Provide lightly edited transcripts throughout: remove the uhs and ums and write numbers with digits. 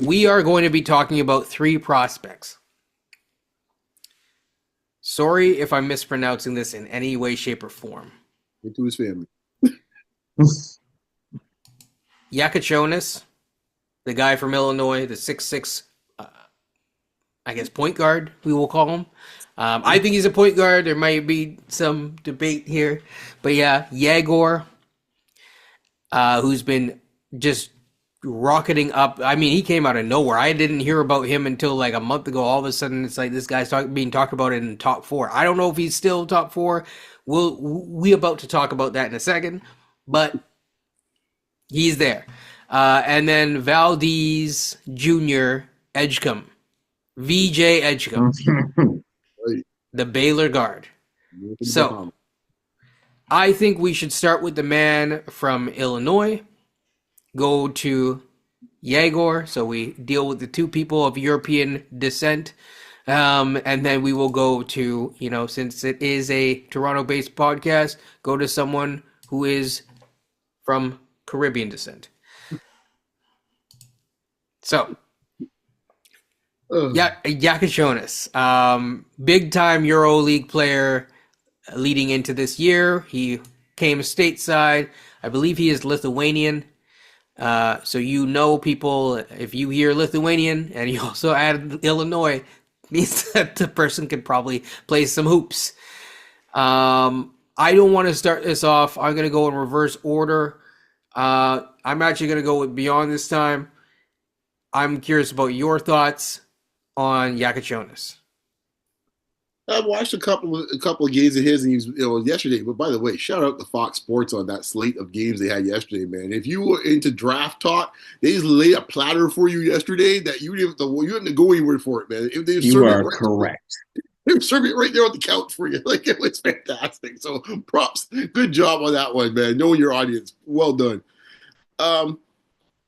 We are going to be talking about 3 prospects. Sorry if I'm mispronouncing this in any way, shape, or form. Into his family. Jakučionis, the guy from Illinois, the 6'6", I guess, point guard, we will call him. I think he's a point guard. There might be some debate here. But yeah, Egor, who's been just rocketing up. I mean, he came out of nowhere. I didn't hear about him until like a month ago. All of a sudden, it's like this guy's being talked about in top 4. I don't know if he's still top 4. We about to talk about that in a second, but he's there. And then Valdez Jr. Edgecombe, VJ Edgecombe, Right. the Baylor guard. So I think we should start with the man from Illinois, go to Egor, so we deal with the 2 people of European descent, and then we will go to, since it is a Toronto-based podcast, go to someone who is from Caribbean descent. So, Jakučionis, big-time EuroLeague player leading into this year. He came stateside. I believe he is Lithuanian. So people, if you hear Lithuanian and you also add Illinois, means that the person could probably play some hoops. I don't want to start this off. I'm going to go in reverse order. I'm actually going to go with Beyond this time. I'm curious about your thoughts on Jakučionis. I watched a couple of games of his, and he was, yesterday. But by the way, shout out to Fox Sports on that slate of games they had yesterday, man. If you were into draft talk, they just laid a platter for you yesterday that you didn't have to go anywhere for it, man. You are correct. They were serving it right there on the couch for you. Like, it was fantastic. So props, good job on that one, man. Knowing your audience, well done.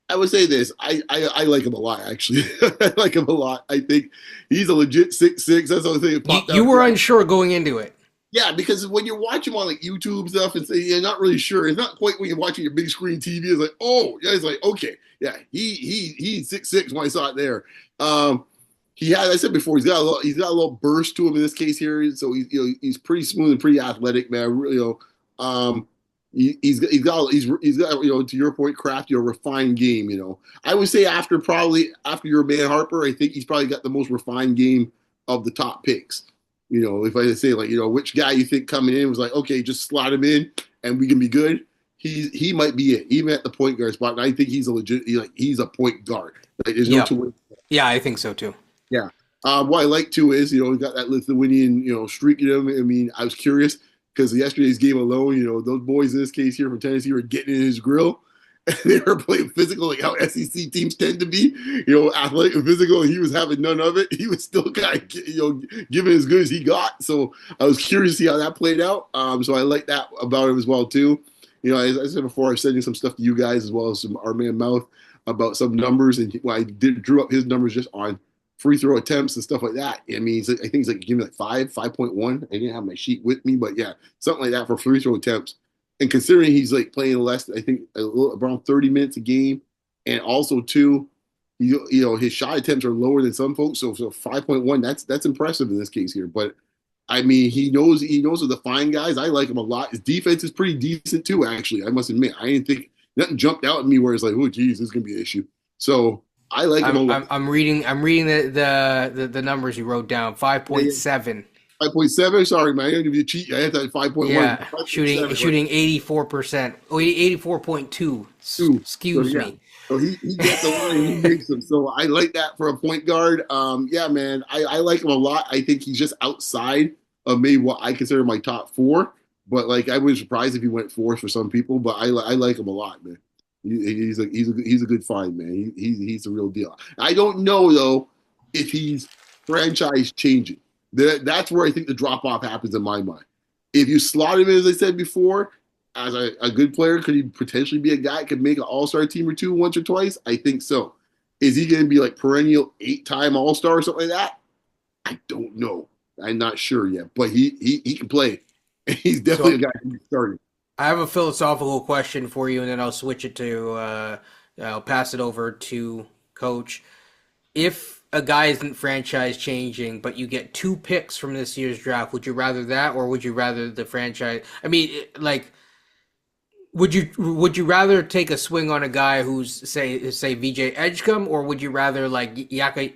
I would say this. I like him a lot, actually. I like him a lot. I think he's a legit 6'6". That's the only thing. You were unsure going into it. Yeah, because when you watch him on like YouTube stuff and say you're not really sure, it's not quite when you're watching your big screen TV. It's like, oh, yeah, it's like, okay, yeah, he's 6'6" when I saw it there. He had, I said before, he's got a little burst to him in this case here, so he's pretty smooth and pretty athletic, man. Really, He's got to your point, crafty or refined game. I would say after your man Harper, I think he's probably got the most refined game of the top picks. If I say which guy you think coming in was like, okay, just slot him in and we can be good. He might be it, even at the point guard spot. And I think he's a legit he's a point guard. Like, there's no two ways. Yeah, I think so too. Yeah. What I like too is he got that Lithuanian streak in him. I mean, I was curious. Because yesterday's game alone, those boys in this case here from Tennessee were getting in his grill. And they were playing physical, like how SEC teams tend to be, athletic and physical. And he was having none of it. He was still kind of, giving as good as he got. So I was curious to see how that played out. So I like that about him as well, too. As I said before, I was sending some stuff to you guys as well as our man Mouth about some numbers. And I drew up his numbers just on free throw attempts and stuff like that. I mean, I think he's like giving me like 5.1. I didn't have my sheet with me, but yeah, something like that for free throw attempts. And considering he's like playing less, I think around 30 minutes a game, and also too, his shot attempts are lower than some folks. So 5.1, that's impressive in this case here. But I mean, he knows of the fine guys. I like him a lot. His defense is pretty decent too. Actually, I must admit, I didn't think nothing jumped out at me where it's like, oh geez, this is gonna be an issue. So. I like him a lot. I'm reading the numbers you wrote down. 5.7. 5.7. Sorry, man. I didn't give you a cheat. I had that 5.1. Yeah, shooting 84%. Oh, 84.2. Excuse me. So he gets the line. He makes them. So I like that for a point guard. Yeah, man. I like him a lot. I think he's just outside of maybe what I consider my top 4. But I wouldn't be surprised if he went 4th for some people. But I like him a lot, man. He's a good find, man. He's the real deal. I don't know though if he's franchise changing. That's where I think the drop off happens in my mind. If you slot him in, as I said before, as a good player, could he potentially be a guy that could make an all-star team or two once or twice? I think so. Is he going to be like perennial 8-time all-star or something like that? I don't know. I'm not sure yet, but he can play. He's definitely a guy who can be starting. I have a philosophical question for you, and then I'll switch it to I'll pass it over to Coach. if a guy isn't franchise changing, but you get two picks from this year's draft, would you rather that, or would you rather the franchise? I mean, like, would you rather take a swing on a guy who's say VJ Edgecombe, or would you rather like Yeah, Casper.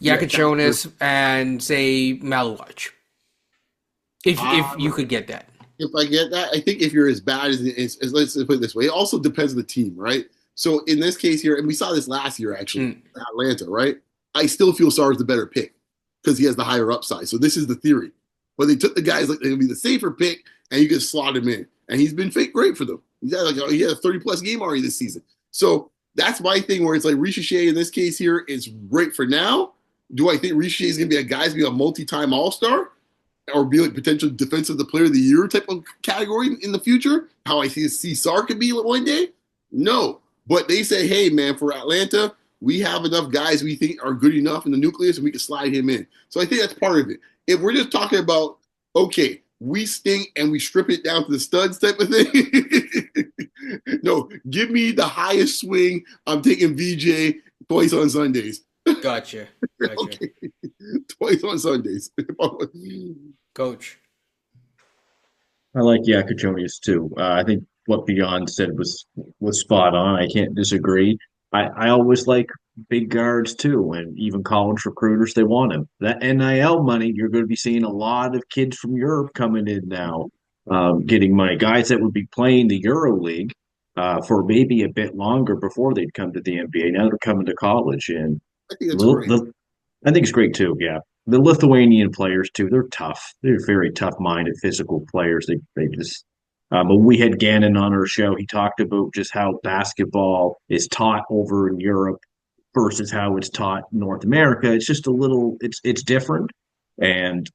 Jakučionis and say Maluach? If you Um, could get that. if I get that, I think if you're as bad as let's put it this way, it also depends on the team, right? So in this case here, and we saw this last year actually, Mm, Atlanta, right? I still feel Sarr's the better pick because he has the higher upside. So this is the theory. But they took the guys like they're gonna be the safer pick, and you can slot him in, and he's been fake great for them. He had a 30 plus game already this season. So that's my thing where it's like Richelet in this case here is great for now. Do I think Richelet is gonna be a guy's be a multi-time All-Star? Or be like potential defensive the player of the year type of category in the future. How I see Sarr could be one day. No, but they say, hey man, for Atlanta, we have enough guys we think are good enough in the nucleus, and we can slide him in. So I think that's part of it. If we're just talking about okay, we stink and we strip it down to the studs type of thing. No, give me the highest swing. I'm taking VJ twice on Sundays. gotcha, gotcha, Okay, twice on Sundays. coach. I like Jakučionis too. I think what Beyond said was spot on. I can't disagree. I always like big guards too, and even college recruiters they want him. That NIL money, you're going to be seeing a lot of kids from Europe coming in now, getting money. Guys that would be playing the Euro League for maybe a bit longer before they'd come to the NBA. Now they're coming to college, and I think that's the, great. the I think it's great too. Yeah, the Lithuanian players too. They're tough. They're very tough-minded, physical players. They just. But we had Gannon on our show. He talked about just how basketball is taught over in Europe versus how it's taught in North America. It's just a little. It's different, and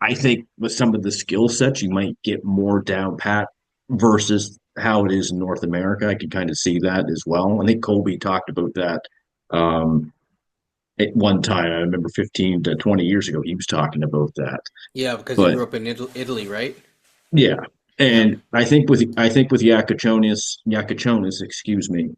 I think with some of the skill sets, you might get more down pat versus how it is in North America. I could kind of see that as well. I think Colby talked about that. Um, at one time. I remember 15 to 20 years ago, he was talking about that. Yeah, because he But grew up in Italy, right? yeah, Yeah. and I think with Yakuchonis, excuse me,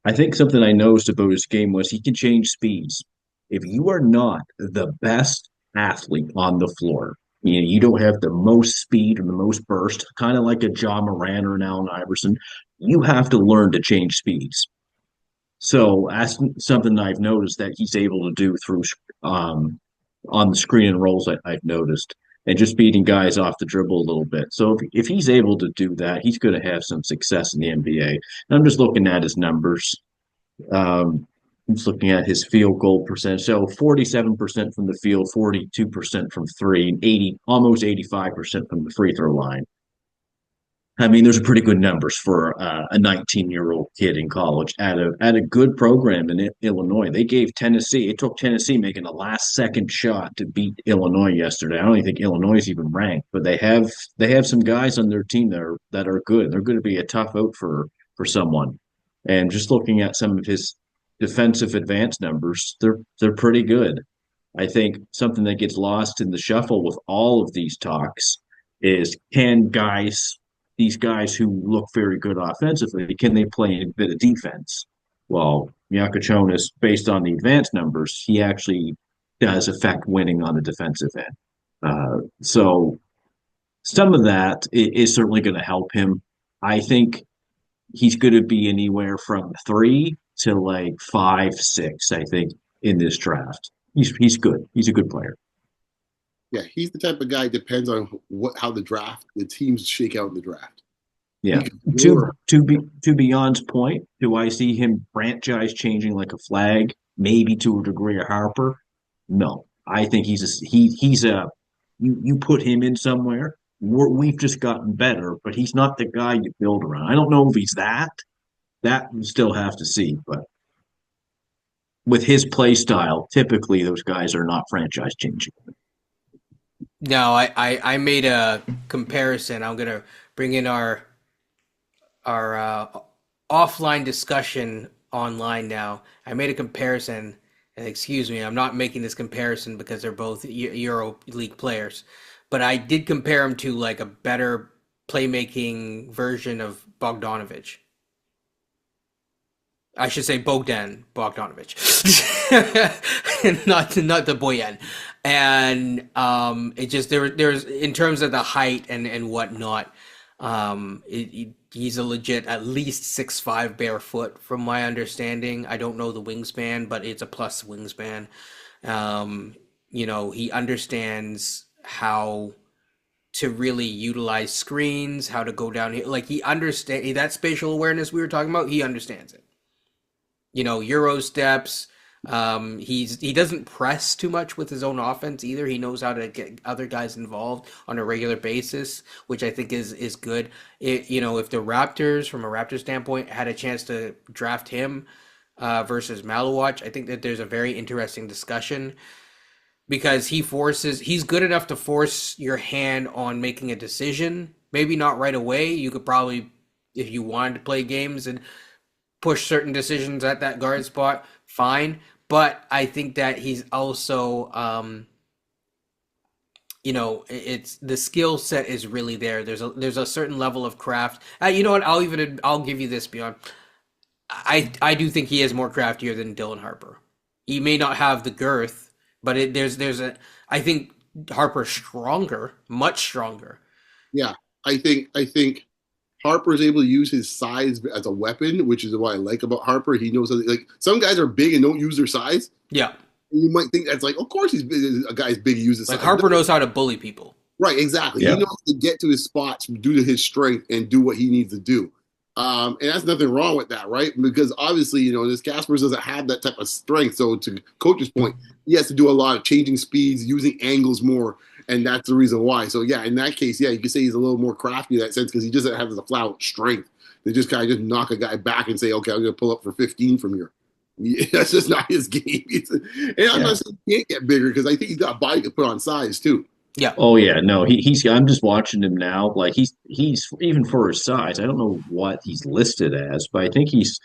I think something I noticed about his game was he can change speeds. If you are not the best athlete on the floor, you don't have the most speed or the most burst, kind of like a John Moran or an Allen Iverson, you have to learn to change speeds. So that's something I've noticed that he's able to do through um, on the screen and rolls. I've noticed, and just beating guys off the dribble a little bit. So if he's able to do that, he's going to have some success in the NBA. And I'm just looking at his numbers. I'm just looking at his field goal percentage. So 47% from the field, 42% from three, and almost 85% from the free throw line. I mean, those are pretty good numbers for a 19-year-old kid in college at a good program in Illinois. They gave Tennessee. It took Tennessee making a last-second shot to beat Illinois yesterday. I don't even think Illinois is even ranked, but they have some guys on their team that are good. They're going to be a tough out for someone. And just looking at some of his defensive advance numbers, they're pretty good. I think something that gets lost in the shuffle with all of these talks is can these guys who look very good offensively, can they play a bit of defense? Well, Yakuchonis, based on the advanced numbers, he actually does affect winning on the defensive end. So some of that is certainly going to help him. I think he's going to be anywhere from 3 to like 5, 6. I think in this draft, he's good. He's a good player. Yeah, he's the type of guy. Depends on how the teams shake out in the draft. He Yeah. could To score. to Beyond's point, do I see him franchise changing like a flag? Maybe to a degree, a Harper. No, I think he's a you put him in somewhere. We've just gotten better, but he's not the guy you build around. I don't know if he's that. That we still have to see. But with his play style, typically those guys are not franchise changing. No, I made a comparison. I'm gonna bring in our offline discussion online now. I made a comparison, and excuse me, I'm not making this comparison because they're both Euro League players, but I did compare them to like a better playmaking version of Bogdanovich. I should say Bogdan Bogdanovic, not the Boyan. And it just there's in terms of the height and whatnot, he's a legit at least 6'5" barefoot from my understanding. I don't know the wingspan, but it's a plus wingspan. He understands how to really utilize screens, how to go down here. Like he understand that spatial awareness we were talking about. He understands it. Euro steps. He doesn't press too much with his own offense either. He knows how to get other guys involved on a regular basis, which I think is good. If the Raptors, from a Raptors standpoint, had a chance to draft him versus Malawach, I think that there's a very interesting discussion because he's good enough to force your hand on making a decision. Maybe not right away. You could probably, if you wanted to play games and push certain decisions at that guard spot, fine. But I think that he's also, it's the skill set is really there. There's a certain level of craft. You know what? I'll give you this, Beyond. I do think he is more craftier than Dylan Harper. He may not have the girth, but I think Harper's stronger, much stronger. Yeah, I think Harper is able to use his size as a weapon, which is what I like about Harper. He knows like some guys are big and don't use their size. Yeah, and you might think that's like, of course he's big, a guy's big and uses like size. Harper knows how to bully people. Right, exactly. Yeah. He knows to get to his spots due to his strength and do what he needs to do. And that's nothing wrong with that, right? Because obviously, this Kasparas doesn't have that type of strength. So to coach's point, he has to do a lot of changing speeds, using angles more, and that's the reason why. So yeah, in that case, yeah, you could say he's a little more crafty in that sense because he doesn't have the flat strength. They just kind of just knock a guy back and say, okay, I'm going to pull up for 15 from here. Yeah, that's just not his game. And I'm not saying he can't get bigger because I think he's got a body to put on size too. Yeah. Oh yeah, no, he's. I'm just watching him now. Like he's even for his size. I don't know what he's listed as, but I think he's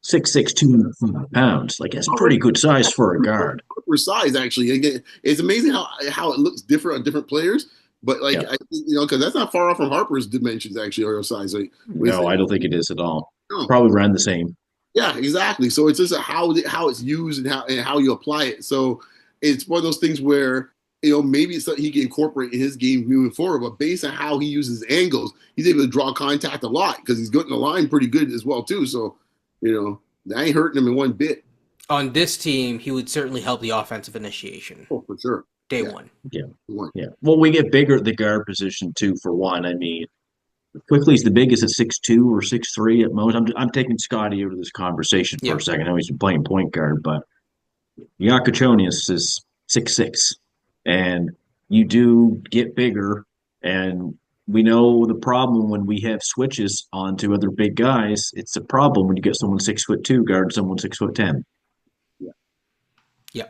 6'6", 200 pounds. Like that's pretty good size for a guard. For size, actually, again, it's amazing how it looks different on different players. But like I think, because that's not far off from Harper's dimensions actually or size. Like, No, I don't think it is at all. No. Probably around the same. Yeah, exactly. So it's just how it's used and how you apply it. So it's one of those things where maybe it's something he can incorporate in his game moving forward. But based on how he uses angles, he's able to draw contact a lot because he's getting the line pretty good as well too. So that ain't hurting him in one bit. On this team, he would certainly help the offensive initiation. Oh, for sure. Day one. Yeah. Well, we get bigger at the guard position too. For one, I mean, Quickly's the biggest at 6'2" or 6'3" at most. I'm taking Scotty out of this conversation for a second. I know he's been playing point guard, but Jakučionis is 6'6", and you do get bigger. And we know the problem when we have switches onto other big guys. It's a problem when you get someone 6'2" guard someone 6'10". Yeah.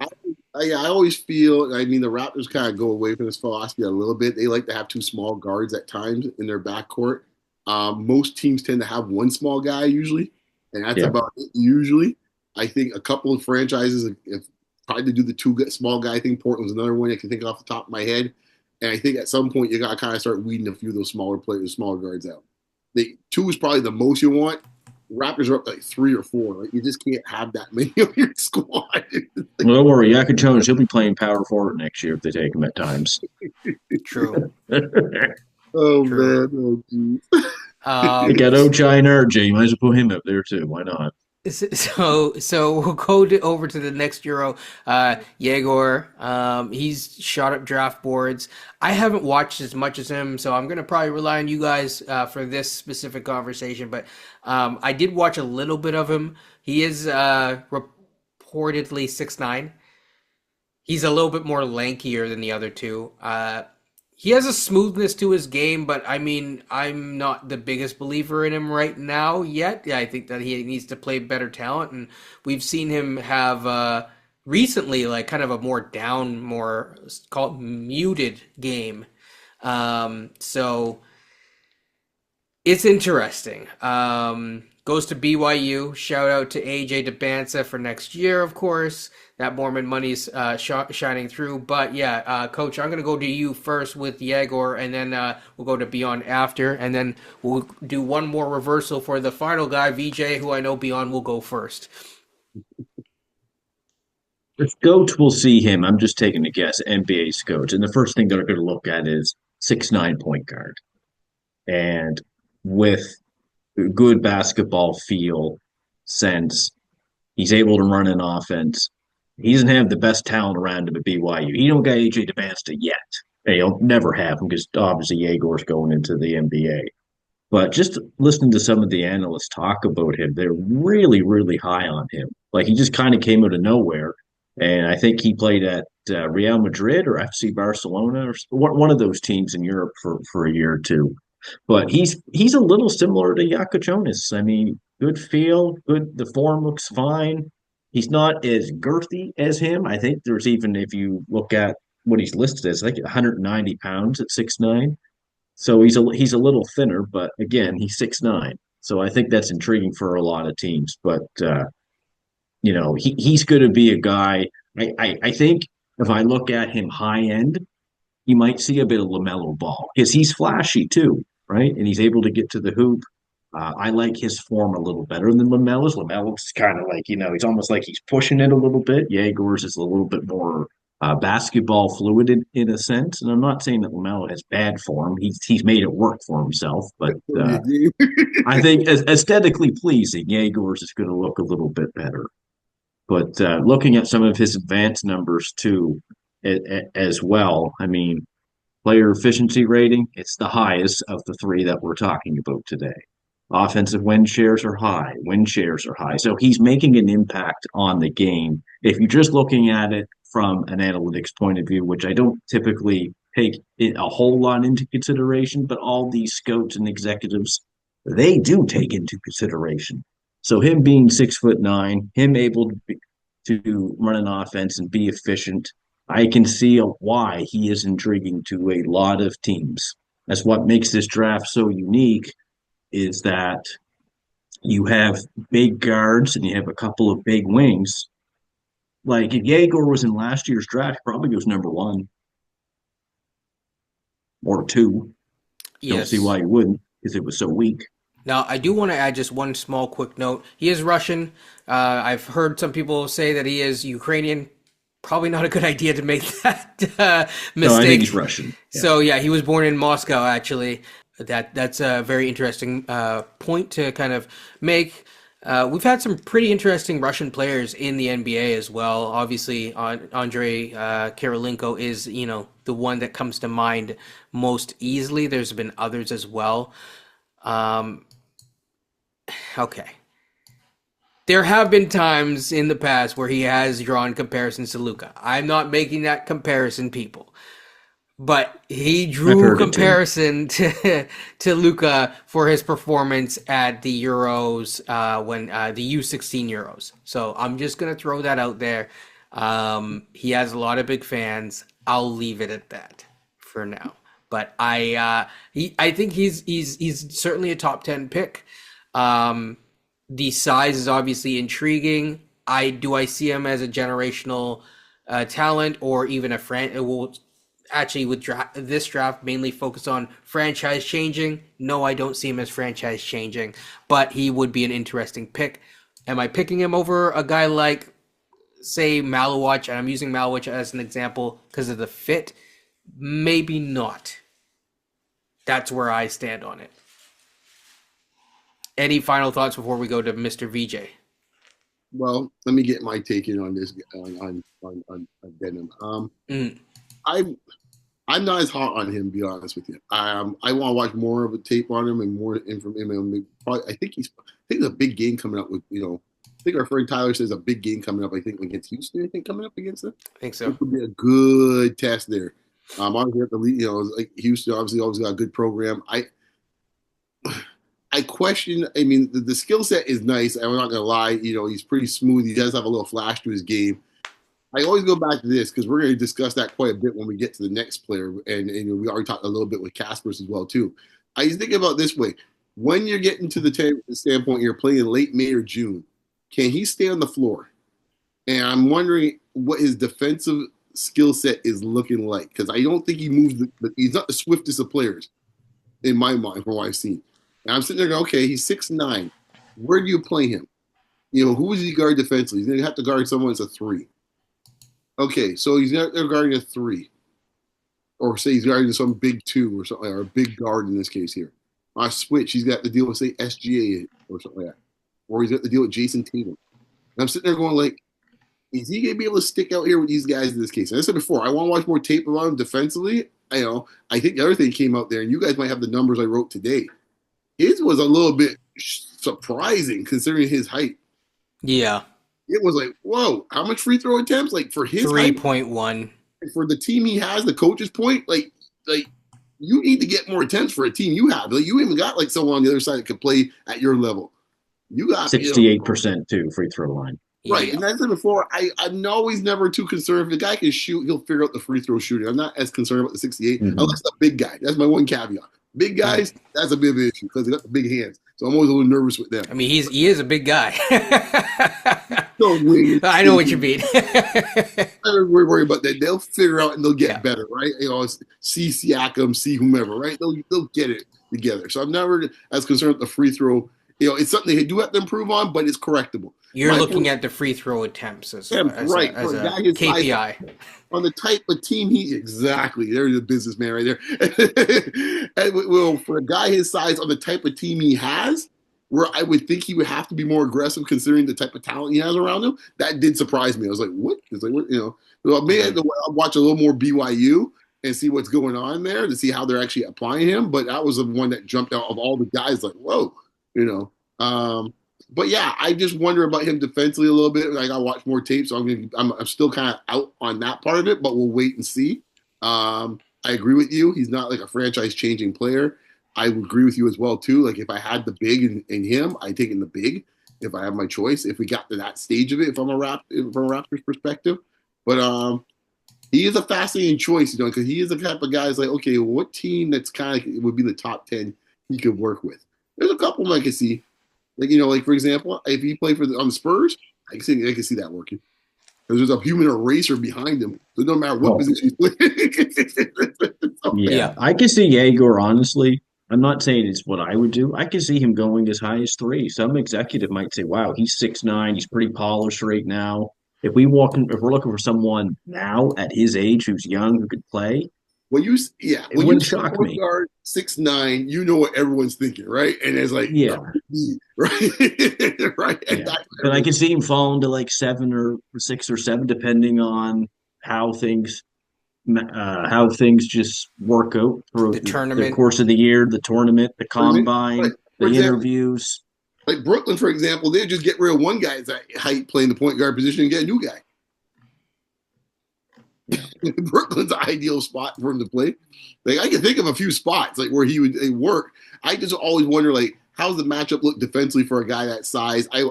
I always feel, the Raptors kind of go away from this philosophy a little bit. They like to have two small guards at times in their backcourt. Most teams tend to have one small guy usually, and that's about it usually. I think a couple of franchises have tried to do the two small guy thing. Portland's another one I can think off the top of my head. And I think at some point you got to kind of start weeding a few of those smaller players, smaller guards out. Two is probably the most you want. Raptors are up like 3 or 4. Like you just can't have that many of your squad. Well, don't worry, Jakučionis, he'll be playing power forward next year if they take him at times. True. Oh man, oh geez. You got Ochai and RJ. You might as well put him up there too. Why not? So we'll go over to the next Euro. Egor, he's shot up draft boards. I haven't watched as much as him, so I'm going to probably rely on you guys for this specific conversation. But I did watch a little bit of him. He is reportedly 6'9". He's a little bit more lankier than the other two. He has a smoothness to his game, but I'm not the biggest believer in him right now yet. Yeah, I think that he needs to play better talent, and we've seen him have recently like kind of a more down, more called muted game. So It's interesting. Goes to BYU. Shout out to AJ DeBanza for next year, of course. That Mormon money's shining through. But yeah, Coach, I'm going to go to you first with Yegor, and then we'll go to Beyond after. And then we'll do one more reversal for the final guy, VJ, who I know Beyond will go first. The scouts will see him. I'm just taking a guess. NBA scouts, and the first thing they're going to look at is 6'9" point guard, and with good basketball feel, sense, he's able to run an offense. He doesn't have the best talent around him at BYU. He don't got AJ DeBansta yet. He'll never have him because obviously Yegor's going into the NBA. But just listening to some of the analysts talk about him, they're really, really high on him. Like he just kind of came out of nowhere. And I think he played at Real Madrid or FC Barcelona or one of those teams in Europe for a year or two. But he's a little similar to Jakučionis. I mean, good feel, good. The form looks fine. He's not as girthy as him. I think there's even if you look at what he's listed as, like 190 pounds at 6'9". So he's a little thinner, but again, he's 6'9". So I think that's intriguing for a lot of teams. But he's going to be a guy. I think if I look at him high end, you might see a bit of LaMelo Ball because he's flashy too, right? And he's able to get to the hoop. I like his form a little better than LaMelo's. LaMelo's kind of like, he's almost like he's pushing it a little bit. Yegor's is a little bit more basketball fluid in a sense. And I'm not saying that LaMelo has bad form. He's made it work for himself. But I think as aesthetically pleasing, Yegor's is going to look a little bit better. But looking at some of his advanced numbers too, as well, I mean, player efficiency rating, it's the highest of the three that we're talking about today. Offensive win shares are high. Win shares are high. So he's making an impact on the game. If you're just looking at it from an analytics point of view, which I don't typically take a whole lot into consideration, but all these scouts and executives, they do take into consideration. So him being 6'9", him able to run an offense and be efficient, I can see why he is intriguing to a lot of teams. That's what makes this draft so unique is that you have big guards and you have a couple of big wings. Like if Yegor was in last year's draft, probably goes number 1 or 2. Don't see why he wouldn't because it was so weak. Now, I do want to add just one small quick note. He is Russian. I've heard some people say that he is Ukrainian. Probably not a good idea to make that mistake. No, I think he's Russian. Yeah. So, yeah, he was born in Moscow, actually. That's a very interesting point to kind of make. We've had some pretty interesting Russian players in the NBA as well. Obviously, Andrei Kirilenko is, the one that comes to mind most easily. There's been others as well. Okay. There have been times in the past where he has drawn comparisons to Luka. I'm not making that comparison, people. But he drew comparison to Luka for his performance at the Euros when the U16 Euros. So I'm just gonna throw that out there. He has a lot of big fans. I'll leave it at that for now. But I think he's certainly a top 10 pick. The size is obviously intriguing. I see him as a generational talent or even a will actually with this draft mainly focus on franchise changing. No, I don't see him as franchise changing, but he would be an interesting pick. Am I picking him over a guy like, say, Malowich? And I'm using Malowich as an example because of the fit. Maybe not. That's where I stand on it. Any final thoughts before we go to Mr. VJ? Well, let me get my take in on this on Denim. I'm not as hot on him, to be honest with you. I want to watch more of a tape on him and more information. I think there's a big game coming up with I think our friend Tyler says a big game coming up. I think against Houston. I think coming up against them. I think so. It would be a good test there. Obviously at the lead, like Houston obviously always got a good program. I question. I mean, the skill set is nice. I'm not gonna lie. He's pretty smooth. He does have a little flash to his game. I always go back to this because we're going to discuss that quite a bit when we get to the next player, and we already talked a little bit with Kasparas as well too. I was thinking about it this way: when you're getting to the standpoint you're playing late May or June, can he stay on the floor? And I'm wondering what his defensive skill set is looking like, because I don't think he moves. He's not the swiftest of players in my mind from what I've seen. And I'm sitting there going, okay, he's 6'9". Where do you play him? Who is he guard defensively? He's going to have to guard someone that's a 3. Okay, so he's not there guarding a 3. Or say he's guarding some big 2 or something, or a big guard in this case here. On a switch, he's got to deal with, say, SGA or something like that. Or he's got to deal with Jason Tatum. And I'm sitting there going, like, is he going to be able to stick out here with these guys in this case? And I said before, I want to watch more tape around him defensively. I think the other thing came out there, and you guys might have the numbers I wrote today. His was a little bit surprising considering his height. Yeah. It was like, whoa, how much free throw attempts? Like for his 3.1. For the team he has, the coach's point, like you need to get more attempts for a team you have. Like you even got like someone on the other side that could play at your level. You got 68% too free throw line. Right, Yeah. and I said before, I'm always never too concerned. If the guy can shoot, he'll figure out the free throw shooting. I'm not as concerned about the 68, unless the big guy. That's my one caveat. Big guys, that's a big issue because they got the big hands. So I'm always a little nervous with them. I mean, he is a big guy. So weird. I know what you mean. I don't worry about that. They'll figure out and they'll get better, right? See Siakam, see whomever, right? They'll get it together. So I'm never as concerned with the free throw. It's something they do have to improve on, but it's correctable. You're looking at the free throw attempts as a KPI. On the type of team exactly. There's a businessman right there. And for a guy his size, on the type of team he has, where I would think he would have to be more aggressive considering the type of talent he has around him, that did surprise me. I was like, what? It's like, what? So maybe I had to watch a little more BYU and see what's going on there to see how they're actually applying him. But that was the one that jumped out of all the guys, like, whoa, But yeah, I just wonder about him defensively a little bit. I got to watch more tape, so I'm still kind of out on that part of it. But we'll wait and see. I agree with you. He's not like a franchise-changing player. I would agree with you as well too. Like if I had the big in him, I'd take in the big. If I have my choice, if we got to that stage of it, from a Raptors perspective, but he is a fascinating choice, because he is the type of guy that's like, okay, what team that's kind of would be the top 10 he could work with? There's a couple I can see. Like for example, if he played on the Spurs, I can see that working. Because there's a human eraser behind him, so no matter what position he's playing. Yeah, I can see Egor, honestly. I'm not saying it's what I would do. I can see him going as high as 3. Some executive might say, "Wow, he's 6'9", he's pretty polished right now." If we're looking for someone now at his age who's young who could play, when you wouldn't shock me. 6'9", you know what everyone's thinking, right? And it's like, right, right. Yeah. But I can see him falling to like 7 or 6 or 7, depending on how things just work out through The tournament, the course of the year, the tournament, the combine, the interviews. Like Brooklyn, for example, they just get rid of one guy at that height playing the point guard position and get a new guy. Brooklyn's the ideal spot for him to play. Like I can think of a few spots like where he would work. I just always wonder, like, how's the matchup look defensively for a guy that size? I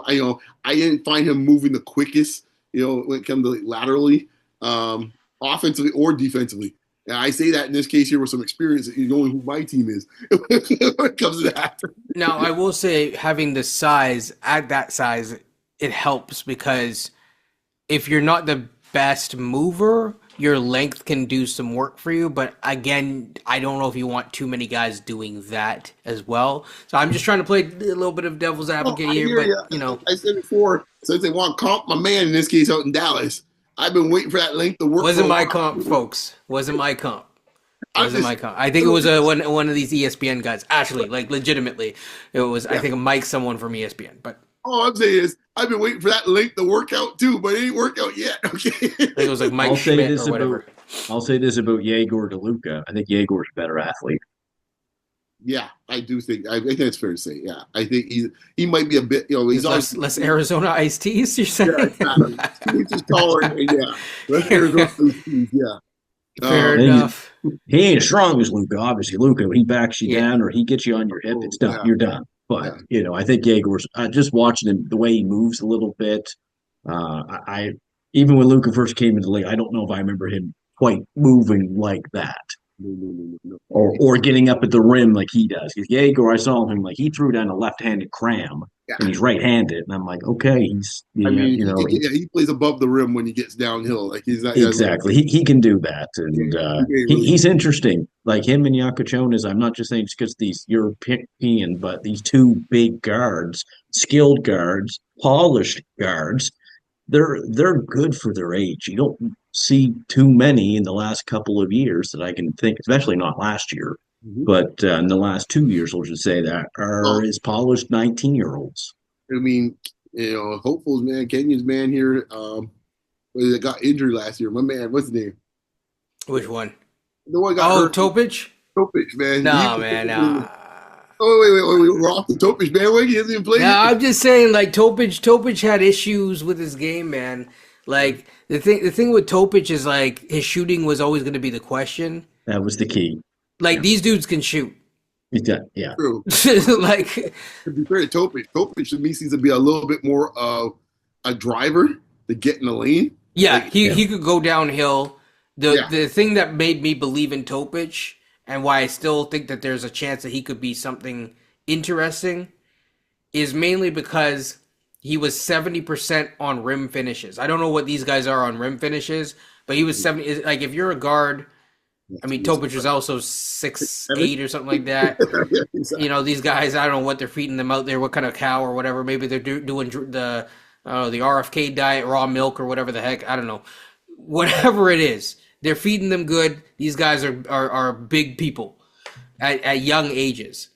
didn't find him moving the quickest, when it comes to laterally, offensively or defensively. And I say that in this case here with some experience, knowing who my team is when it comes to that. Now, I will say having the size at that size, it helps because if you're not the best mover, your length can do some work for you. But again, I don't know if you want too many guys doing that as well. So I'm just trying to play a little bit of devil's advocate here. But, I said before, since they want to comp my man in this case out in Dallas, I've been waiting for that length to work. Wasn't my comp, folks. Wasn't my comp. I think it was one of these ESPN guys. Actually, like legitimately, it was. I think Mike, someone from ESPN. But all I'm saying is, I've been waiting for that length to work out too, but it ain't worked out yet. Okay, I think it was like Mike Schmidt or whatever. I'll say this about Egor DeLuca. I think Yegor's a better athlete. Yeah, I do think. I think it's fair to say. Yeah, I think he might be a bit. He's less Arizona iced teas. You're saying? Yeah, he's just taller. Less Arizona iced teas. Yeah. Fair enough. He ain't as strong as Luka. Obviously, Luka, when he backs you down or he gets you on your hip, it's done. You're done. But I think Yegor's just watching him, the way he moves a little bit. I even when Luka first came into the league, I don't know if I remember him quite moving like that. No. or getting up at the rim like he does. Egor, I saw him like he threw down a left-handed cram, Yeah. and he's right-handed, and I'm like, okay, he's I yeah, mean, he plays above the rim when he gets downhill. Like he's not exactly. He can do that, and he really. he's interesting. Like him and Jakučionis, I'm not just saying just because these European, but these two big guards, skilled guards, polished guards, they're good for their age. You don't see too many in the last couple of years that I can think, especially not last year, Mhm. but in the last 2 years, we'll just say that are Well, as polished 19-year-olds. I mean, Hopeful's man, Kenya's man here, that got injured last year. My man, what's his name? Which one? The one got Oh, hurt. Topic? Topic, man. Nah, man, nah. Oh wait, we're off the Topic bandwagon. He hasn't even played Nah, it. I'm just saying, like Topic had issues with his game, man. Like the thing with Topic is like his shooting was always going to be the question. That was the key. Like Yeah. these dudes can shoot. Yeah. True. Like To be fair to Topic to me seems to be a little bit more of a driver to get in the lane. yeah, Like, he could go downhill. The Yeah. the thing that made me believe in Topic and why I still think that there's a chance that he could be something interesting is mainly because he was 70% on rim finishes. I don't know what these guys are on rim finishes, but he was 70. Like if you're a guard, I mean Topic was also 6'8" or something like that. Yeah, exactly. You know, these guys, I don't know what they're feeding them out there, what kind of cow or whatever. Maybe they're doing the I don't know, the RFK diet, raw milk or whatever the heck. I don't know. Whatever it is, they're feeding them good. These guys are big people at young ages.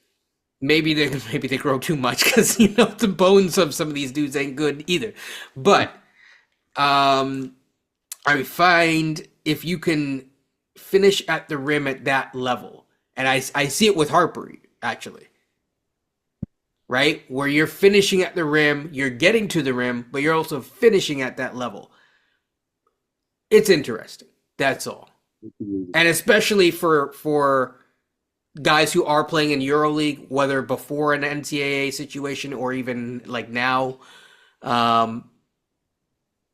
Maybe they grow too much because the bones of some of these dudes ain't good either. But I find if you can finish at the rim at that level, and I see it with Harper actually, right? Where you're finishing at the rim, you're getting to the rim, but you're also finishing at that level. It's interesting. That's all. And especially for guys who are playing in EuroLeague, whether before an NCAA situation or even like now,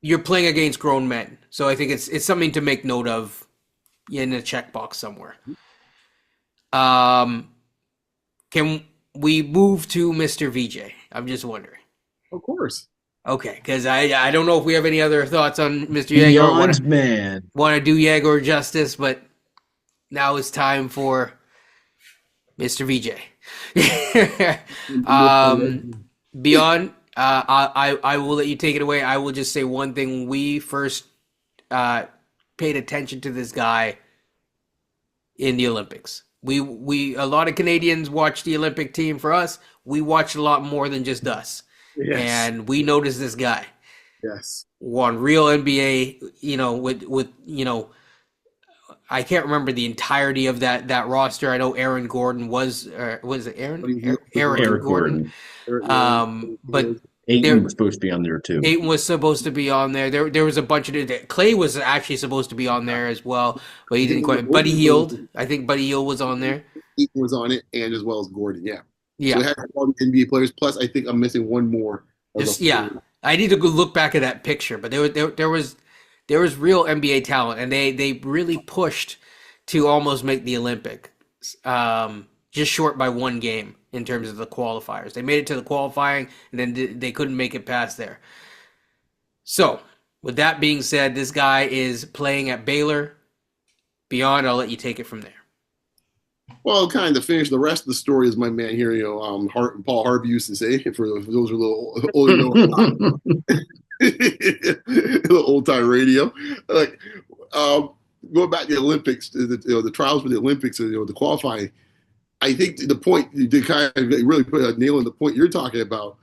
you're playing against grown men. So I think it's something to make note of in a checkbox somewhere. Can we move to Mr. VJ? I'm just wondering. Of course. Okay, because I don't know if we have any other thoughts on Mr. Beyond Egor. man. Want to do Egor justice, but now it's time for Mr. VJ. Beyond, I will let you take it away. I will just say one thing. When we first paid attention to this guy in the Olympics, we a lot of Canadians watch the Olympic team. For us, we watch a lot more than just us. Yes. And we noticed this guy Yes. won real NBA, with I can't remember the entirety of that roster. I know Aaron Gordon was it Aaron? Eric Gordon. But Ayton was supposed to be on there too. Ayton was supposed to be on there. There was a bunch of Clay was actually supposed to be on there as well, but he didn't quite. Buddy Hield, I think Buddy Hield was on there. Eaton was on it, and as well as Gordon. Yeah. Yeah. So it had all the NBA players. Plus, I think I'm missing one more. I need to go look back at that picture, but there was real NBA talent, and they really pushed to almost make the Olympics, just short by one game in terms of the qualifiers. They made it to the qualifying, and then they couldn't make it past there. So, with that being said, this guy is playing at Baylor. Beyond, I'll let you take it from there. Well, kind of to finish the rest of the story, as my man here, Paul Harvey used to say, for those who are a little older, little old time radio. Like going back to the Olympics, the trials for the Olympics, the qualifying. I think the point to kind of really put a nail in the point you're talking about.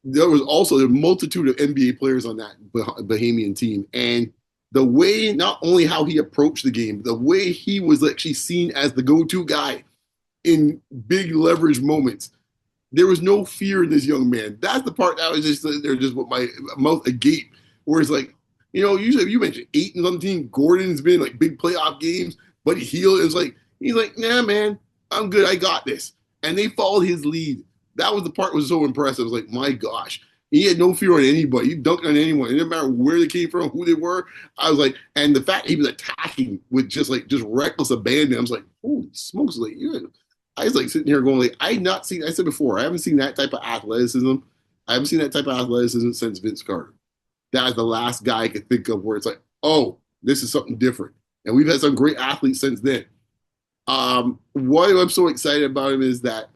There was also a multitude of NBA players on that Bahamian team, and the way, not only how he approached the game, the way he was actually seen as the go-to guy in big leverage moments. There was no fear in this young man. That's the part that was just there, just with my mouth agape. Where it's like, usually you mentioned Ayton on the team, Gordon's been like big playoff games, but he's like, nah, man, I'm good. I got this. And they followed his lead. That was the part that was so impressive. I was like, my gosh, He had no fear on anybody. He dunked on anyone. It didn't matter where they came from, who they were. I was like, and the fact he was attacking with just reckless abandon. I was like, holy smokes! Like, I was like sitting here going, like, I had not seen. I said before, I haven't seen that type of athleticism. I haven't seen that type of athleticism since Vince Carter. That is the last guy I could think of where it's like, oh, this is something different. And we've had some great athletes since then. What I'm so excited about him is that,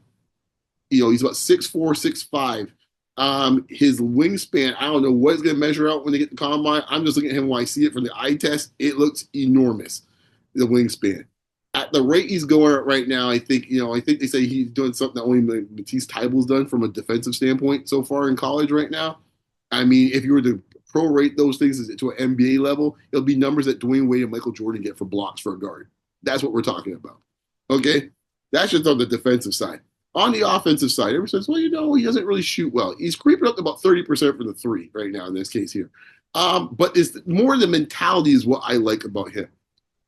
he's about 6'4", 6'5". His wingspan, I don't know what it's going to measure out when they get the combine. I'm just looking at him when I see it from the eye test. It looks enormous, the wingspan. At the rate he's going at right now, I think they say he's doing something that only Matisse Thybulle's done from a defensive standpoint so far in college right now. I mean, if you were to prorate those things to an NBA level, it'll be numbers that Dwayne Wade and Michael Jordan get for blocks for a guard. That's what we're talking about. Okay? That's just on the defensive side. On the offensive side, everyone says, well, he doesn't really shoot well. He's creeping up to about 30% from the three right now in this case here. But it's more the mentality is what I like about him.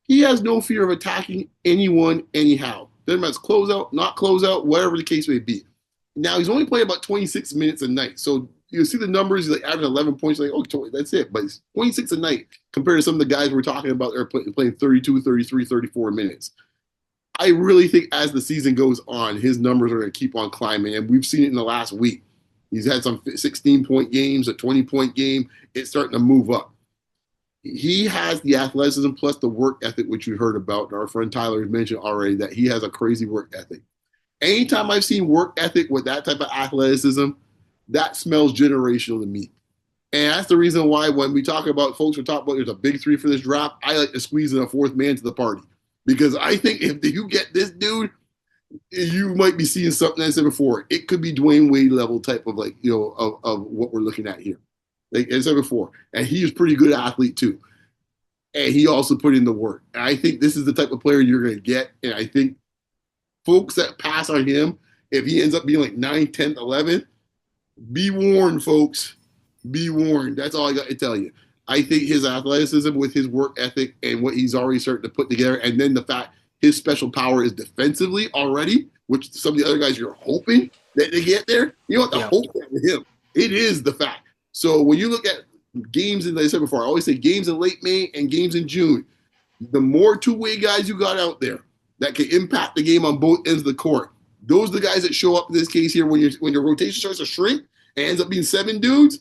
He has no fear of attacking anyone anyhow. Doesn't matter, close out, not close out, whatever the case may be. Now, he's only playing about 26 minutes a night. So you see the numbers, he's like averaging 11 points, like, oh, that's it. But it's 26 a night compared to some of the guys we're talking about that are playing 32, 33, 34 minutes. I really think as the season goes on, his numbers are going to keep on climbing. And we've seen it in the last week. He's had some 16-point games, a 20-point game. It's starting to move up. He has the athleticism plus the work ethic, which you heard about. Our friend Tyler has mentioned already that he has a crazy work ethic. Anytime I've seen work ethic with that type of athleticism, that smells generational to me. And that's the reason why when we talk about folks who talk about there's a big three for this draft, I like to squeeze in a fourth man to the party. Because I think if you get this dude, you might be seeing something I said before. It could be Dwayne Wade level type of of what we're looking at here. Like I said before. And he is a pretty good athlete too. And he also put in the work. And I think this is the type of player you're going to get. And I think folks that pass on him, if he ends up being like 9th, 10th, 11th, be warned, folks. Be warned. That's all I got to tell you. I think his athleticism with his work ethic and what he's already starting to put together, and then the fact his special power is defensively already, which some of the other guys you're hoping that they get there, you don't have to hope that with him. It is the fact. So when you look at games, and like I said before, I always say games in late May and games in June, the more two-way guys you got out there that can impact the game on both ends of the court, those are the guys that show up in this case here when your rotation starts to shrink and ends up being 7 dudes.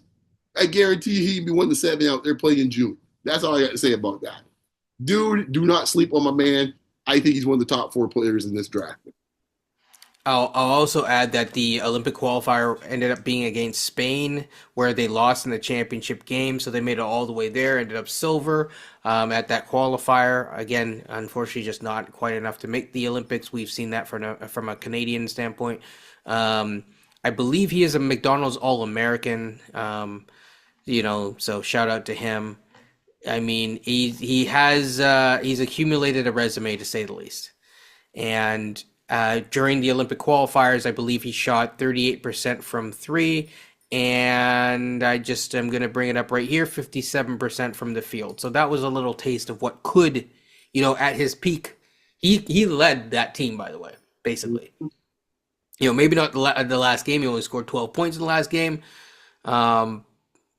I guarantee he'd be one of the 7 out there playing in June. That's all I got to say about that. Dude, do not sleep on my man. I think he's one of the top 4 players in this draft. I'll also add that the Olympic qualifier ended up being against Spain, where they lost in the championship game, so they made it all the way there, ended up silver at that qualifier. Again, unfortunately, just not quite enough to make the Olympics. We've seen that from a Canadian standpoint. I believe he is a McDonald's All-American, so shout out to him. I mean, he's accumulated a resume, to say the least. And during the Olympic qualifiers, I believe he shot 38% from 3, and I just am going to bring it up right here, 57% from the field. So that was a little taste of what could, at his peak. He led that team, by the way, basically. Maybe not the last game. He only scored 12 points in the last game.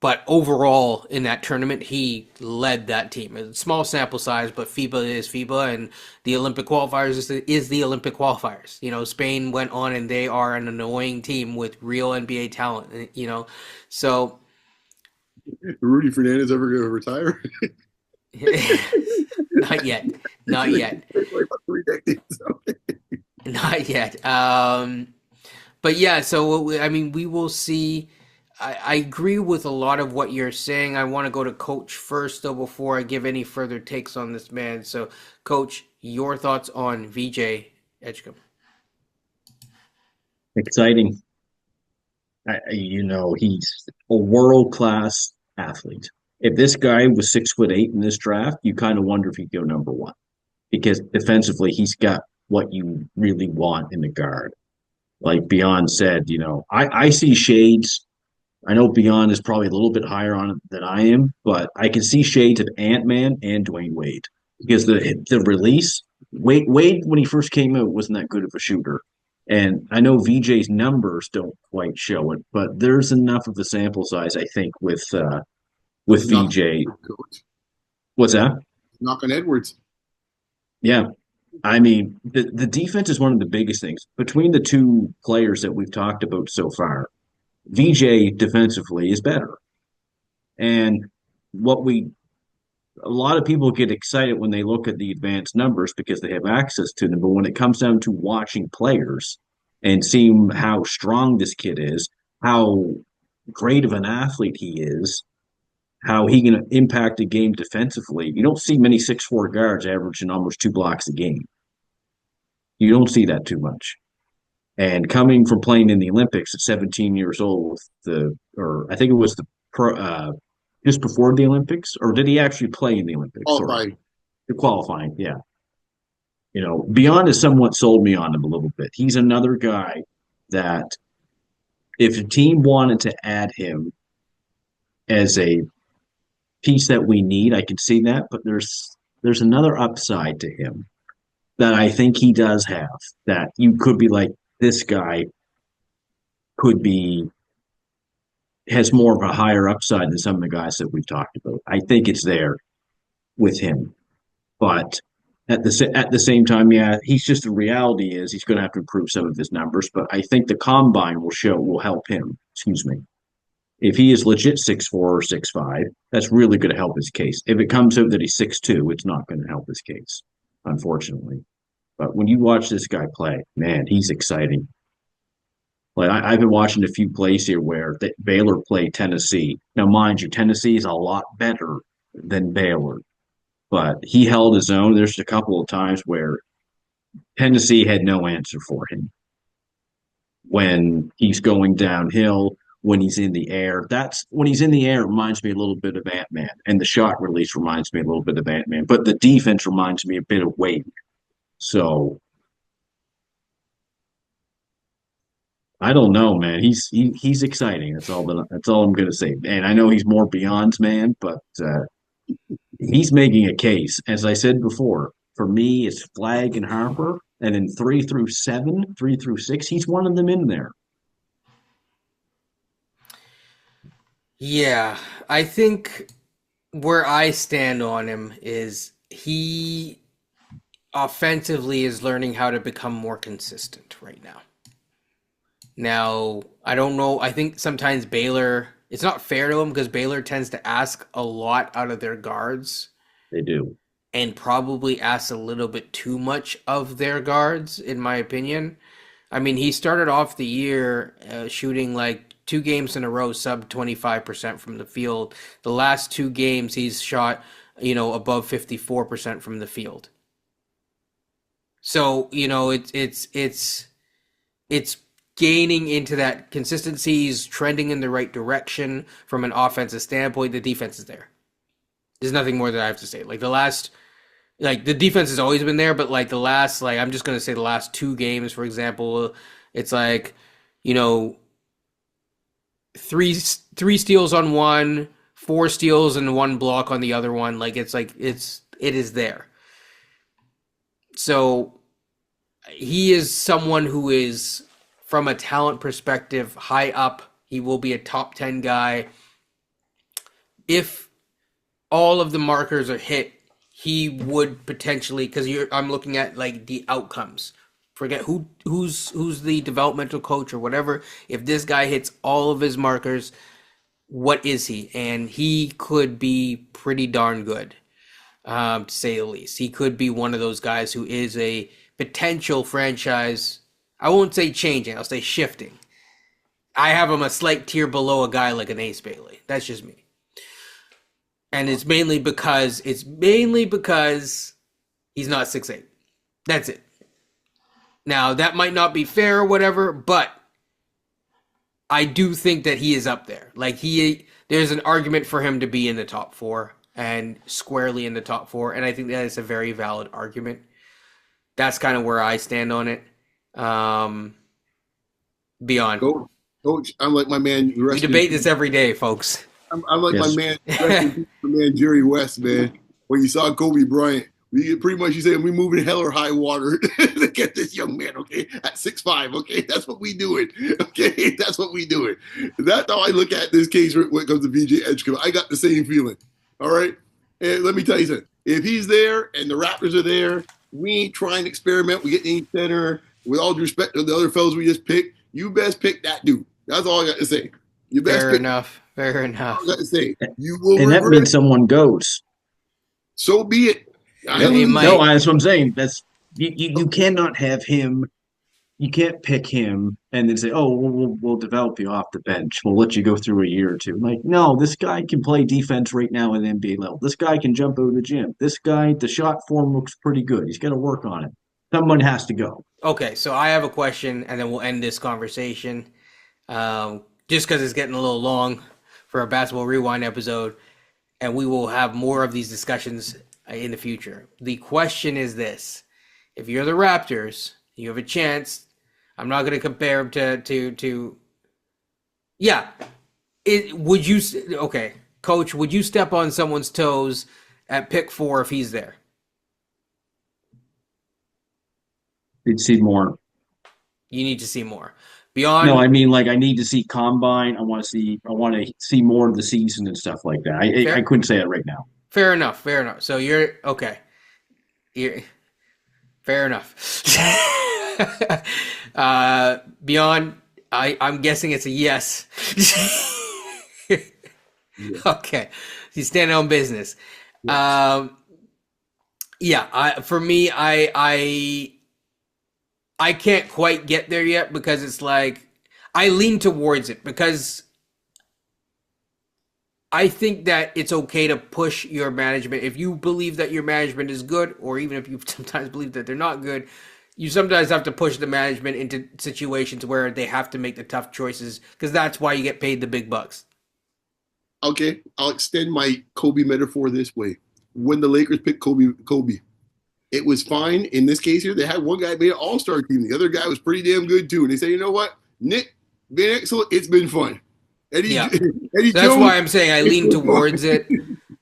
But overall, in that tournament, he led that team. It's a small sample size, but FIBA is FIBA, and the Olympic qualifiers is the Olympic qualifiers. Spain went on, and they are an annoying team with real NBA talent, So... Rudy Fernandez ever going to retire? Not yet. Not yet. Not yet. But yeah, so, we will see... I agree with a lot of what you're saying. I want to go to Coach first, though, before I give any further takes on this man. So, Coach, your thoughts on VJ Edgecombe? Exciting. He's a world-class athlete. If this guy was 6'8" in this draft, you kind of wonder if he'd go number 1. Because defensively, he's got what you really want in the guard. Like Beyond said, I see shades. I know Beyond is probably a little bit higher on it than I am, but I can see shades of Ant-Man and Dwayne Wade because the release, Wade when he first came out wasn't that good of a shooter, And I know VJ's numbers don't quite show it, but there's enough of the sample size, I think, with Knock, VJ. coach. What's that? Knock on Edwards. Yeah. I mean, the defense is one of the biggest things. Between the two players that we've talked about so far, VJ defensively is better. And what we a lot of people get excited when they look at the advanced numbers because they have access to them. But when it comes down to watching players and seeing how strong this kid is, how great of an athlete he is, how he can impact a game defensively, you don't see many 6'4" guards averaging almost 2 blocks a game. You don't see that too much. And coming from playing in the Olympics at 17 years old with or I think it was just before the Olympics, or did he actually play in the Olympics? Qualified. The qualifying, yeah. Beyond has somewhat sold me on him a little bit. He's another guy that if a team wanted to add him as a piece that we need, I can see that, but there's another upside to him that I think he does have that you could be like, this guy could be has more of a higher upside than some of the guys that we've talked about. I think it's there with him. But at the same time, yeah, he's just the reality is he's going to have to improve some of his numbers. But I think the combine will help him. Excuse me. If he is legit 6'4" or 6'5", that's really going to help his case. If it comes out that he's 6'2", it's not going to help his case, unfortunately. But when you watch this guy play, man, he's exciting. Like I've been watching a few plays here where Baylor played Tennessee. Now, mind you, Tennessee is a lot better than Baylor, but he held his own. There's a couple of times where Tennessee had no answer for him when he's going downhill, when he's in the air. That's when he's in the air, it reminds me a little bit of Ant-Man, and the shot release reminds me a little bit of Ant-Man, but the defense reminds me a bit of Wade. So I don't know, man. He's exciting. That's all I'm gonna say. And I know he's more beyond man, but he's making a case. As I said before, for me, it's Flagg and Harper, and then 3 through 7, 3 through 6, he's one of them in there. Yeah, I think where I stand on him is he offensively is learning how to become more consistent right now. Now, I don't know. I think sometimes Baylor, it's not fair to him because Baylor tends to ask a lot out of their guards They do. and probably asks a little bit too much of their guards, in my opinion. I mean, he started off the year shooting like 2 games in a row, sub 25% from the field. The last 2 games, he's shot, above 54% from the field. So, it's gaining into that consistency. He's trending in the right direction from an offensive standpoint. The defense is there. There's nothing more that I have to say. The defense has always been there, but I'm just gonna say the last 2 games, for example, it's three steals on one, 4 steals and 1 block on the other one. It is there. So he is someone who is, from a talent perspective, high up. He will be a top 10 guy. If all of the markers are hit, he would potentially, because I'm looking at the outcomes. Forget who's the developmental coach or whatever. If this guy hits all of his markers, what is he? And he could be pretty darn good, to say the least. He could be one of those guys who is a potential franchise. I won't say changing. I'll say shifting. I have him a slight tier below a guy like an Ace Bailey. That's just me. And it's mainly because he's not 6'8". That's it. Now, that might not be fair or whatever, but I do think that he is up there. There's an argument for him to be in the top 4 and squarely in the top 4, and I think that is a very valid argument. That's kind of where I stand on it. Beyond. Coach, I'm like my man. We debate this every day, folks. I'm like my man Jerry West, man. When you saw Kobe Bryant We get pretty much, you say, we moving hell or high water to get this young man, okay, at 6'5", okay? That's what we doing, okay? That's what we doing. That's how I look at this case when it comes to VJ Edgecombe. I got the same feeling, all right? And let me tell you something. If he's there and the Raptors are there, we ain't trying to experiment. We get any center. With all due respect to the other fellows we just picked, you best pick that dude. That's all I got to say. You best Fair pick. enough. Fair That's enough. all I got to say. You will And that regret. means someone goes. So be it. It might. No, that's what I'm saying. That's you cannot have him. You can't pick him and then say, "Oh, we'll develop you off the bench. We'll let you go through a year or two." Like, no, this guy can play defense right now at NBA level. This guy can jump out of the gym. This guy, the shot form looks pretty good. He's got to work on it. Someone has to go. Okay, so I have a question, and then we'll end this conversation. Just because it's getting a little long for a basketball rewind episode, and we will have more of these discussions in the future. The question is this: if you're the Raptors, you have a chance. I'm not going to compare him to. Yeah, would you? Okay, Coach, would you step on someone's toes at pick 4 if he's there? You'd see more. You need to see more. Beyond. No, I mean, like, I need to see combine. I want to see more of the season and stuff like that. I couldn't say it right now. Fair enough. Fair enough. So you're okay. Fair enough. Beyond, I'm guessing it's a yes. Yeah. Okay, he's standing on business. Yes. For me, I can't quite get there yet because it's like I lean towards it because I think that it's okay to push your management. If you believe that your management is good, or even if you sometimes believe that they're not good, you sometimes have to push the management into situations where they have to make the tough choices because that's why you get paid the big bucks. Okay, I'll extend my Kobe metaphor this way. When the Lakers picked Kobe, it was fine. In this case here, they had one guy made an all-star team. The other guy was pretty damn good too. And they say, you know what, Nick, been excellent. It's been fun. Eddie So that's why I'm saying I lean towards it.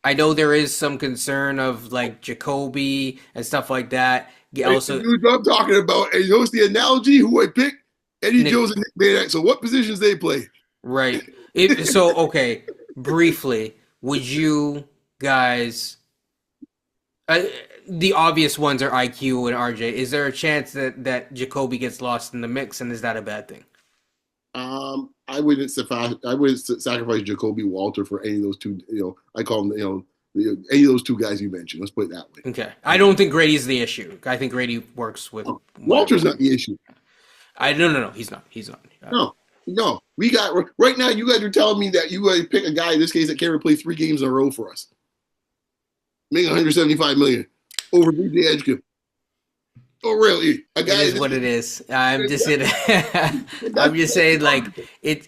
I know there is some concern of like Jacoby and stuff like that. Also, dude, I'm talking about, and you notice the analogy who I picked? Eddie Jones and Nick Van Exel. So what positions they play? Right. Okay, briefly, would you guys... the obvious ones are IQ and RJ. Is there a chance that Jacoby gets lost in the mix, and is that a bad thing? I wouldn't sacrifice Jacoby Walter for any of those two. I call them, any of those two guys you mentioned. Let's put it that way. Okay. I don't think Grady's the issue. I think Grady works with... Walter's not the issue. No. He's not. No. We got... Right now, you guys are telling me that you guys pick a guy, in this case, that can't play 3 games in a row for us. Make $175 million over VJ Edgecombe. Oh, really? It is what it is. I'm just saying, like it.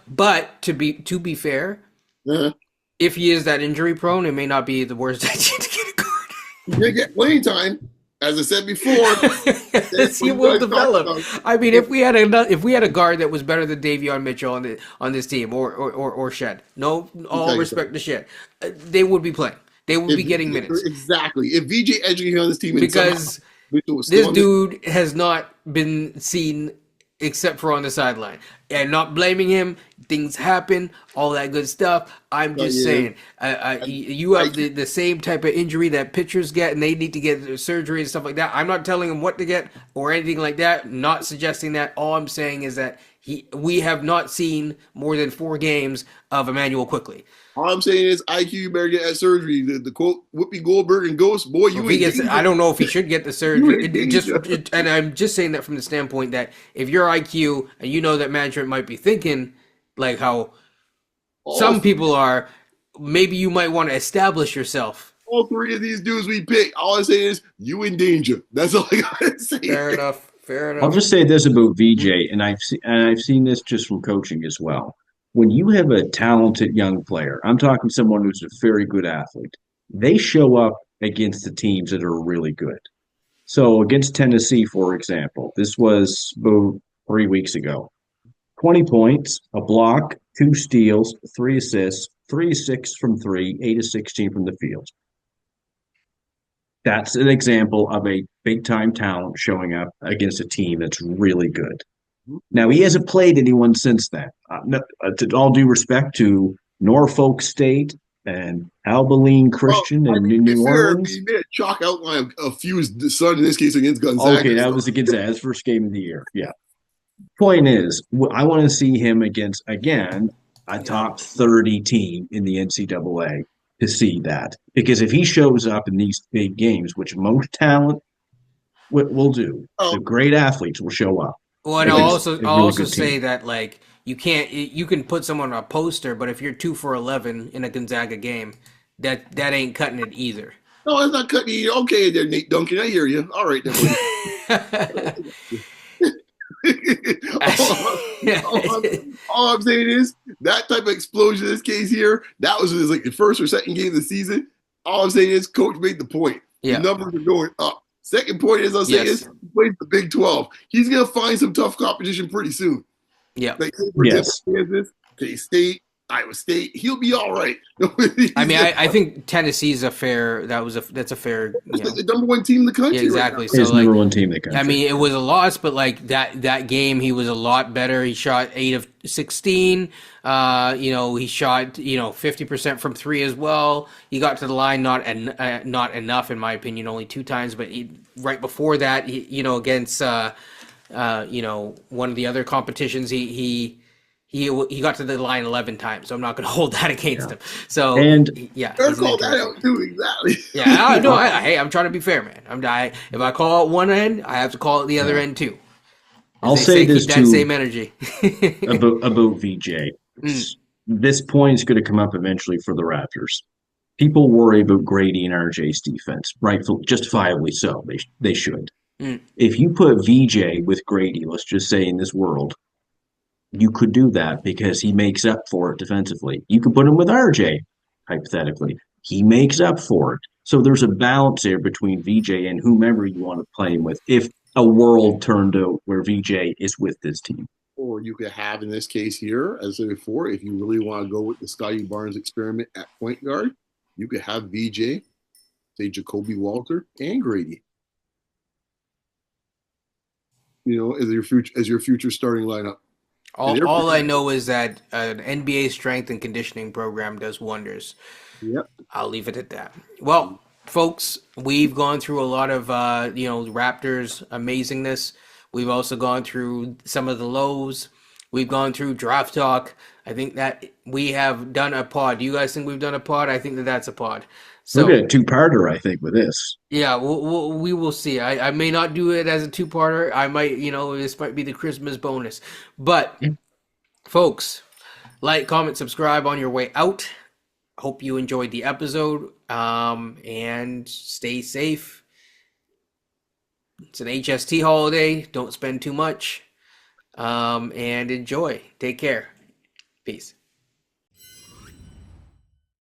But to be fair, if he is that injury prone, it may not be the worst idea to get a guard. He did get playing time, as I said before. He will develop. I mean, if we had a guard that was better than Davion Mitchell on this team, or Shed, all respect to Shed, they would be playing. They would be getting minutes. Exactly. If VJ Edgecombe on this team, because this dude has not been seen except for on the sideline. And not blaming him. Things happen. All that good stuff. I'm just saying. You have the same type of injury that pitchers get, and they need to get surgery and stuff like that. I'm not telling him what to get or anything like that. Not suggesting that. All I'm saying is that we have not seen more than 4 games of Emmanuel Quickley. All I'm saying is, IQ, you better get that surgery. The quote, Whoopi Goldberg and Ghost, boy, you ain't... I don't know if he should get the surgery. And I'm just saying that from the standpoint that if you're IQ and you know that management might be thinking like how some people are, maybe you might want to establish yourself. All 3 of these dudes we pick, all I say is, you in danger. That's all I gotta say. Fair enough. I'll just say this about VJ, and I've seen this just from coaching as well. When you have a talented young player, I'm talking someone who's a very good athlete, they show up against the teams that are really good. So against Tennessee, for example, this was about 3 weeks ago. 20 points, a block, 2 steals, 3 assists, 3 of 6 from 3, 8 of 16 from the field. That's an example of a big time talent showing up against a team that's really good. Now, he hasn't played anyone since then. To all due respect to Norfolk State and Abilene Well, Christian I and mean, to be New fair, Orleans. he made a chalk outline of Few's son in this case against Okay, Gonzaga. that So, was against his first game of the year. Yeah. Point is, I want to see him against, again, a Yeah. top 30 team in the NCAA to see that. Because if he shows up in these big games, which most talent will do, oh, the great athletes will show up Well, and against a I'll really also good team. say that like you can put someone on a poster, but if you're 2 for 11 in a Gonzaga game, that ain't cutting it either. no, that's not cutting you. Okay, there, Nate Duncan. I hear you. All right, there, buddy. All I'm saying is that type of explosion in this case here, that was his like the first or second game of the season. All I'm saying is coach made the point. The Yeah. numbers are going up. Second point is I'll say is Yes. he plays the Big 12. He's gonna find some tough competition pretty soon. Yeah. Like for example, Yes. Kansas, K-State, Iowa State, he'll be all right. I mean, I think Tennessee's a fair. That's a fair. That's like the number one team in the country Yeah, exactly. right So His like, number one team in the country. I mean, it was a loss, but like that game, he was a lot better. He shot 8 of 16. He shot 50% from three as well. He got to the line not enough in my opinion, only 2 times. But right before that, against one of the other competitions, he got to the line 11 times. So I'm not going to hold that against him. So And yeah, Better he's an call that interesting- out too, exactly. Yeah, no, hey, I'm trying to be fair, man. If I call it one end, I have to call it the other end too. I'll They say this keep that too same energy. about VJ. This point is going to come up eventually for the Raptors. People worry about Grady and RJ's defense, rightfully, justifiably so. They should. Mm. If you put VJ with Grady, let's just say in this world, you could do that because he makes up for it defensively. You could put him with RJ, hypothetically. He makes up for it. So there's a balance there between VJ and whomever you want to play him with if a world turned out where VJ is with this team. Or you could have in this case here, as I said before, if you really want to go with the Scotty Barnes experiment at point guard, you could have VJ, say Jacoby Walter, and Grady. As your future starting lineup. All I know is that an NBA strength and conditioning program does wonders. Yep. I'll leave it at that. Well, folks, we've gone through a lot of Raptors amazingness. We've also gone through some of the lows. We've gone through draft talk. I think that we have done a pod. Do you guys think we've done a pod? I think that's a pod. So We'll get a two-parter, I think, with this. yeah, we will see. I may not do it as a two-parter. I might, this might be the Christmas bonus. But, folks, like, comment, subscribe on your way out. Hope you enjoyed the episode. And stay safe. It's an HST holiday. Don't spend too much. And enjoy. Take care. Peace.